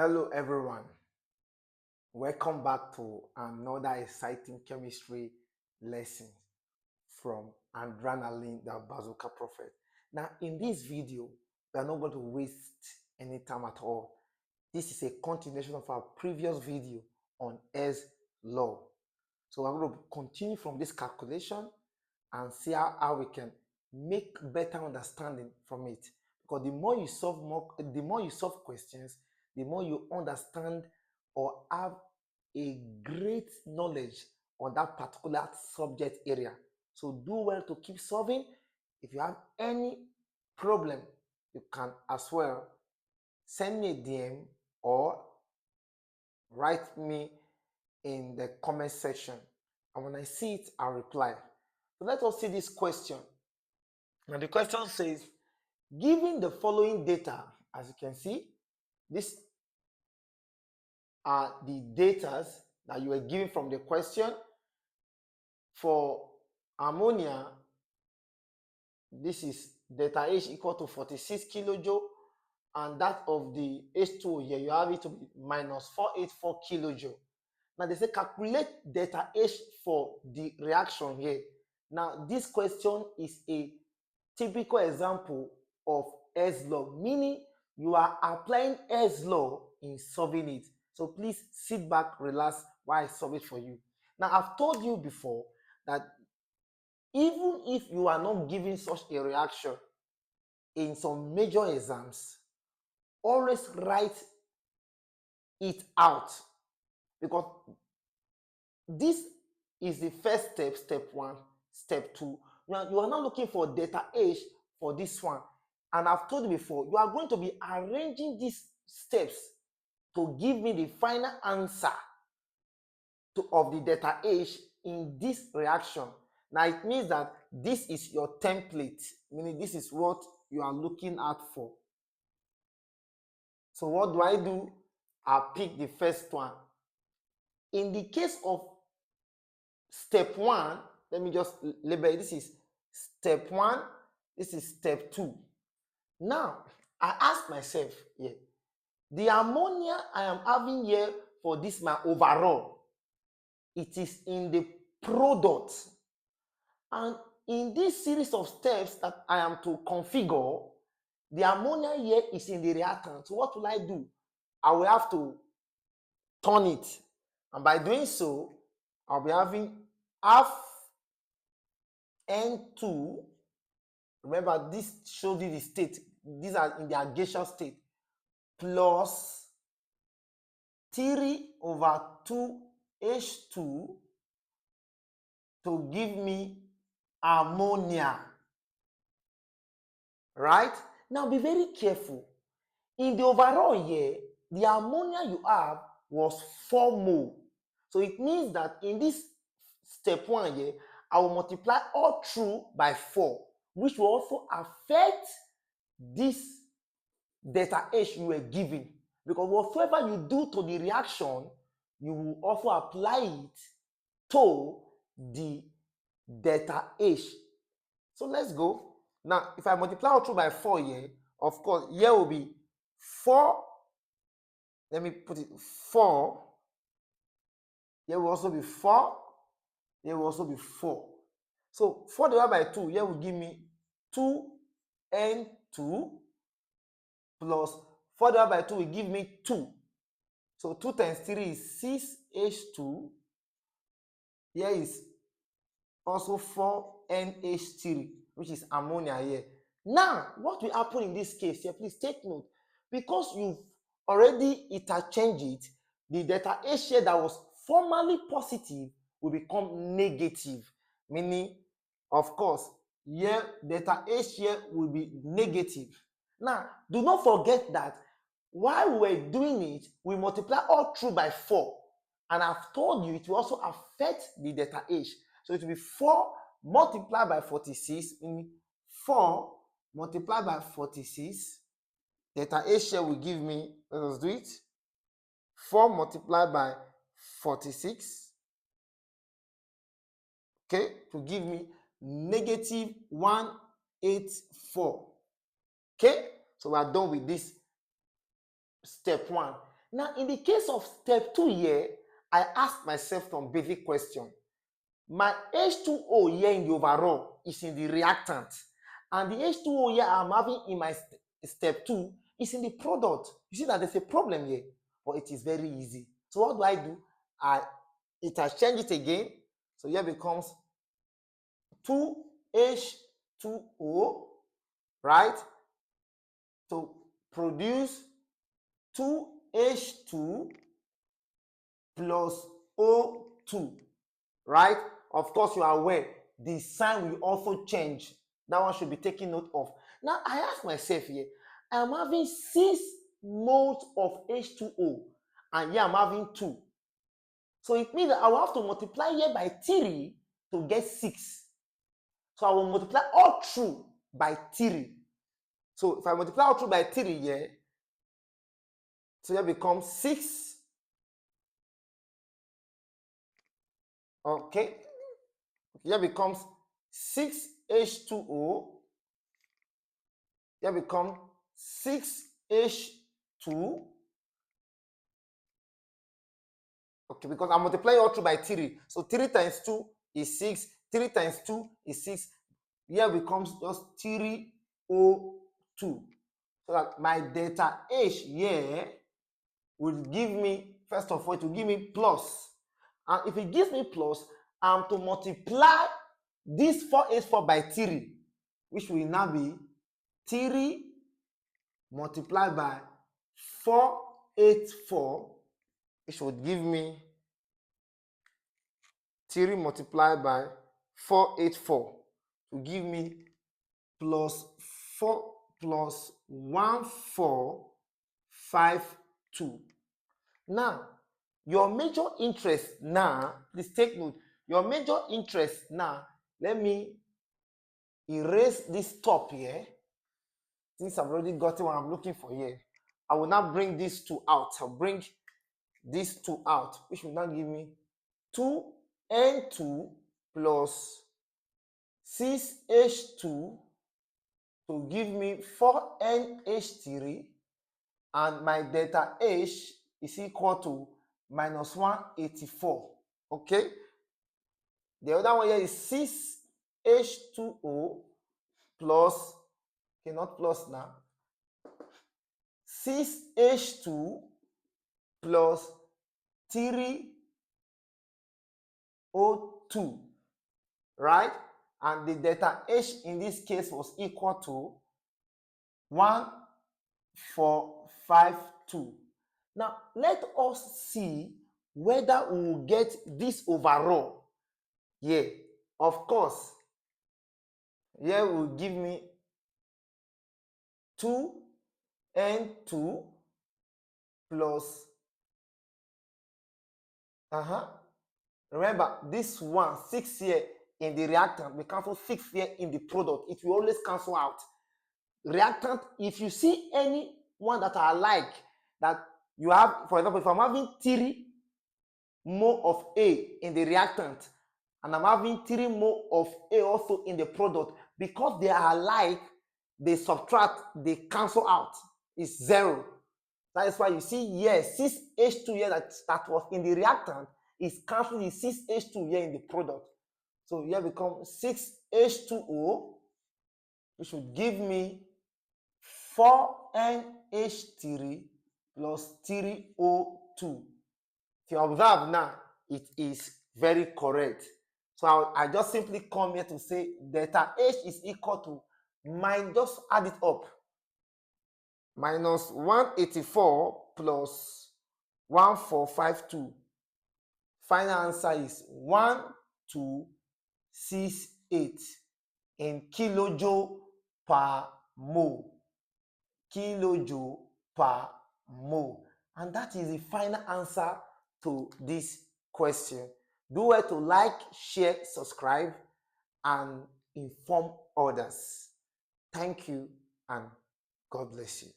Hello everyone, welcome back to another exciting chemistry lesson from Adrenaline, the Bazooka Prophet. Now in this video, we are not going to waste any time at all. This is a continuation of our previous video on Hess Law. So we're going to continue from this calculation and see how we can make better understanding from it. Because the more you solve questions, the more you understand or have a great knowledge on that particular subject area. So do well to keep solving. If you have any problem, you can as well send me a DM or write me in the comment section. And when I see it, I'll reply. So let us see this question. Now the question says, given the following data, as you can see, these are the data that you were given from the question. For ammonia, this is delta H equal to 46 kilojoule, and that of the H2O here, you have it to be minus 484 kilojoule. Now they say calculate delta H for the reaction here. Now this question is a typical example of Hess Law, meaning you are applying Hess Law in solving it. So please sit back, relax while I solve it for you. Now I've told you before that even if you are not given such a reaction in some major exams, always write it out, because this is the first step, step 1, step 2. Now you are not looking for delta H for this one, and I've told you before, you are going to be arranging these steps to give me the final answer of the delta H in this reaction. Now it means that this is your template, meaning this is what you are looking at for. So what do? I pick the first one. In the case of step 1, let me just label it. This is step 1, this is step 2. Now, I ask myself here, the ammonia I am having here for this my overall, it is in the product. And in this series of steps that I am to configure, the ammonia here is in the reactant. So what will I do? I will have to turn it. And by doing so, I'll be having half N2. Remember, this shows you the state. These are in the gaseous state. Plus 3 over 2 H2 to give me ammonia. Right? Now be very careful. In the overall here, the ammonia you have was 4 mole. So it means that in this step 1 here, I will multiply all through by 4, which will also affect this delta H you were given. Because whatever you do to the reaction, you will also apply it to the delta H. So let's go. Now, if I multiply all through by 4 here, of course, here will be 4. Let me put it 4. Here will also be 4. Here will also be 4. So 4 divided by 2, here will give me 2N2 plus 4 divided by 2 will give me 2. So 2 times 3 is 6H2. Here is also 4NH3, which is ammonia here. Now, what will happen in this case here? Please take note. Because you've already interchanged it, the delta H here that was formerly positive will become negative. Meaning, of course, here delta H here will be negative. Now, do not forget that while we're doing it, we multiply all through by 4. And I've told you it will also affect the delta H. So it will be 4 multiplied by 46, meaning 4 multiplied by 46. Delta H here will give me, let us do it, 4 multiplied by 46, okay, to give me negative 184. Okay, so we are done with this step 1. Now, in the case of step 2 here, I asked myself some basic question. My H2O here in the overall is in the reactant, and the H2O here I'm having in my step 2 is in the product. You see that there's a problem here, but it is very easy. So what do? It has changed it again. So here becomes 2H2O, right? To produce 2H2 plus O2, right? Of course, you are aware the sign will also change. That one should be taken note of. Now, I ask myself here, I'm having 6 moles of H2O, and here I'm having 2. So it means that I will have to multiply here by 3 to get 6. So I will multiply all through by 3. So if I multiply all through by 3 here, so here becomes 6. Okay. Here becomes 6H2O. Here becomes 6H2. Okay, because I multiply all through by 3. So 3 times 2 is 6. 3 times 2 is 6. Here becomes just 3O2. So that my delta H here will give me, first of all, it will give me plus. And if it gives me plus, I'm to multiply this 4H4 by 3, which will now be 3 multiplied by 4H4, which would give me 3 multiplied by 4H4 to give me plus 4 plus 1452. Now, your major interest now, please take note, your major interest now, let me erase this top here. Since I've already gotten what I'm looking for here, I will now bring these 2 out. I'll bring these 2 out, which will now give me 2N2 plus 6H2 to give me 4NH3, and my delta H is equal to minus 184. Okay? The other one here is 6H2O plus, okay, not plus now, 6H2 plus 3O2, right? And the delta H in this case was equal to 1452. Now, let us see whether we will get this overall. Yeah, of course. Here will give me 2N2 plus, remember this one, 6 here in the reactant, we cancel 6 here in the product. It will always cancel out. Reactant, if you see any one that are alike, that you have, for example, if I'm having 3 mole of A in the reactant, and I'm having 3 mole of A also in the product, because they are alike, they subtract, they cancel out. It's 0. That is why you see here 6H2 here that was in the reactant is cancelling the 6H2 here in the product. So here becomes 6H2O, which would give me 4NH3 plus 3O2. If you observe now, it is very correct. So I just simply come here to say delta H is equal to just add it up. Minus 184 plus 1452. Final answer is 1268 in kilojoule per mole. Kilojoule per mole. And that is the final answer to this question. Do well to like, share, subscribe, and inform others. Thank you, and God bless you.